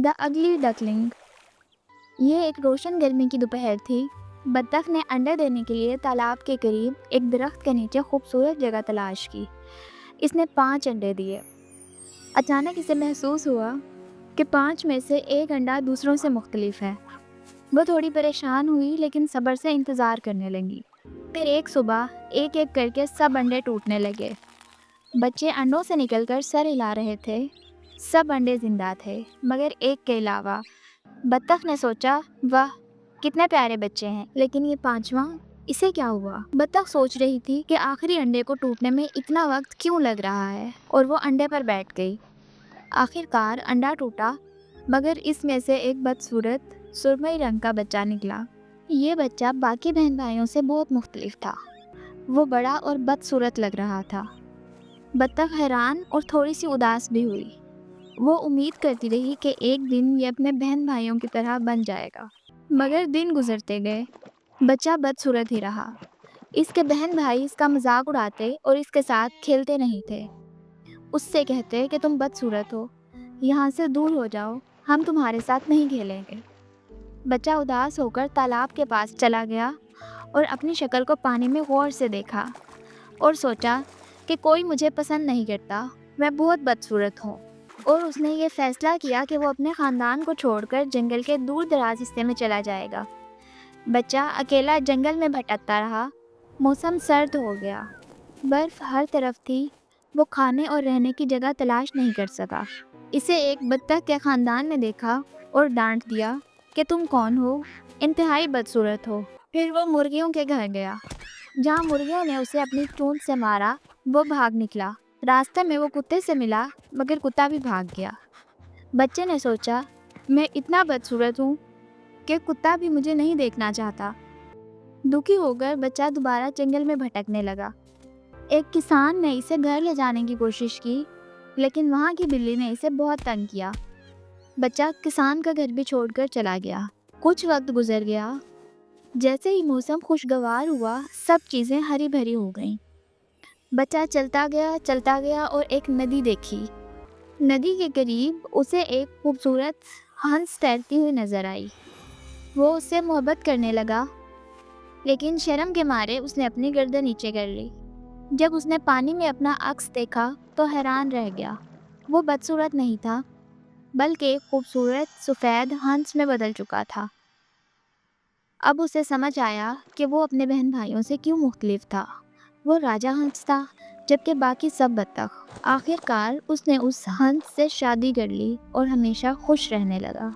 دا اگلی ڈکلنگ۔ یہ ایک روشن گرمی کی دوپہر تھی۔ بطخ نے انڈے دینے کے لیے تالاب کے قریب ایک درخت کے نیچے خوبصورت جگہ تلاش کی۔ اس نے 5 انڈے دیے۔ اچانک اسے محسوس ہوا کہ 5 میں سے ایک انڈا دوسروں سے مختلف ہے۔ وہ تھوڑی پریشان ہوئی لیکن صبر سے انتظار کرنے لگی۔ پھر ایک صبح ایک ایک کر کے سب انڈے ٹوٹنے لگے۔ بچے انڈوں سے نکل کر سر ہلا رہے تھے۔ سب انڈے زندہ تھے مگر ایک کے علاوہ۔ بطخ نے سوچا، واہ کتنے پیارے بچے ہیں، لیکن یہ 5واں، اسے کیا ہوا؟ بطخ سوچ رہی تھی کہ آخری انڈے کو ٹوٹنے میں اتنا وقت کیوں لگ رہا ہے، اور وہ انڈے پر بیٹھ گئی۔ آخر کار انڈا ٹوٹا مگر اس میں سے ایک بدصورت سرمئی رنگ کا بچہ نکلا۔ یہ بچہ باقی بہن بھائیوں سے بہت مختلف تھا۔ وہ بڑا اور بدصورت لگ رہا تھا۔ بطخ حیران اور تھوڑی سی اداس بھی ہوئی۔ وہ امید کرتی رہی کہ ایک دن یہ اپنے بہن بھائیوں کی طرح بن جائے گا، مگر دن گزرتے گئے۔ بچہ بدصورت ہی رہا۔ اس کے بہن بھائی اس کا مذاق اڑاتے اور اس کے ساتھ کھیلتے نہیں تھے۔ اس سے کہتے کہ تم بدصورت ہو، یہاں سے دور ہو جاؤ، ہم تمہارے ساتھ نہیں کھیلیں گے۔ بچہ اداس ہو کر تالاب کے پاس چلا گیا اور اپنی شکل کو پانی میں غور سے دیکھا اور سوچا کہ کوئی مجھے پسند نہیں کرتا، میں بہت بدصورت ہوں۔ اور اس نے یہ فیصلہ کیا کہ وہ اپنے خاندان کو چھوڑ کر جنگل کے دور دراز حصے میں چلا جائے گا۔ بچہ اکیلا جنگل میں بھٹکتا رہا۔ موسم سرد ہو گیا، برف ہر طرف تھی۔ وہ کھانے اور رہنے کی جگہ تلاش نہیں کر سکا۔ اسے ایک بطخ کے خاندان نے دیکھا اور ڈانٹ دیا کہ تم کون ہو، انتہائی بدصورت ہو۔ پھر وہ مرغیوں کے گھر گیا، جہاں مرغیوں نے اسے اپنی چونچ سے مارا۔ وہ بھاگ نکلا۔ راستے میں وہ کتے سے ملا مگر کتا بھی بھاگ گیا۔ بچے نے سوچا، میں اتنا بدصورت ہوں کہ کتا بھی مجھے نہیں دیکھنا چاہتا۔ دکھی ہو کر بچہ دوبارہ جنگل میں بھٹکنے لگا۔ ایک کسان نے اسے گھر لے جانے کی کوشش کی لیکن وہاں کی بلی نے اسے بہت تنگ کیا۔ بچہ کسان کا گھر بھی چھوڑ کر چلا گیا۔ کچھ وقت گزر گیا۔ جیسے ہی موسم خوشگوار ہوا، سب چیزیں ہری بھری ہو گئیں۔ بچہ چلتا گیا اور ایک ندی دیکھی۔ ندی کے قریب اسے ایک خوبصورت ہنس تیرتی ہوئی نظر آئی۔ وہ اس سے محبت کرنے لگا لیکن شرم کے مارے اس نے اپنی گردن نیچے کر لی۔ جب اس نے پانی میں اپنا عکس دیکھا تو حیران رہ گیا۔ وہ بدصورت نہیں تھا بلکہ ایک خوبصورت سفید ہنس میں بدل چکا تھا۔ اب اسے سمجھ آیا کہ وہ اپنے بہن بھائیوں سے کیوں مختلف تھا۔ وہ راجہ ہنس تھا جبکہ باقی سب بطخ۔ آخر کار اس نے اس ہنس سے شادی کر لی اور ہمیشہ خوش رہنے لگا۔